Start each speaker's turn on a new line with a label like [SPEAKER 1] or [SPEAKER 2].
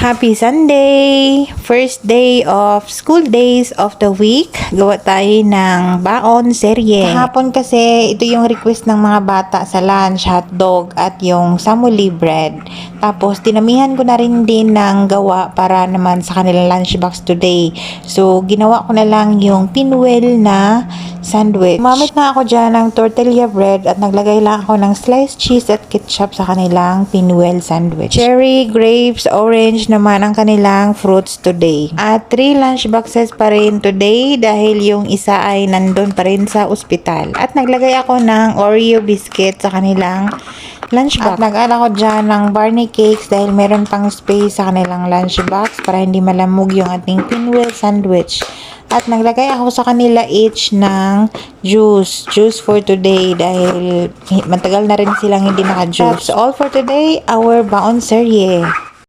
[SPEAKER 1] Happy Sunday! First day of school days of the week. Gawa tayo ng baon serye. Kahapon kasi ito yung request ng mga bata sa lunch, hotdog at yung samuli bread. Tapos dinamihan ko na rin din ng gawa para naman sa kanilang lunchbox today. So ginawa ko na lang yung pinwheel na sandwich. Gumamit na ako dyan ng tortilla bread at naglagay lang ako ng sliced cheese at ketchup sa kanilang pinwheel sandwich. Cherry, grapes, orange naman ang kanilang fruits today. At 3 lunch boxes pa rin today dahil yung isa ay nandun pa rin sa ospital. At naglagay ako ng Oreo biscuit sa kanilang lunchbox. At nag-add ako dyan ng Barney cakes dahil meron pang space sa kanilang lunchbox para hindi malamog yung ating pinwheel sandwich. At naglagay ako sa kanila each ng juice for today dahil matagal na rin silang hindi naka-juice. That's all for today, our baon serye.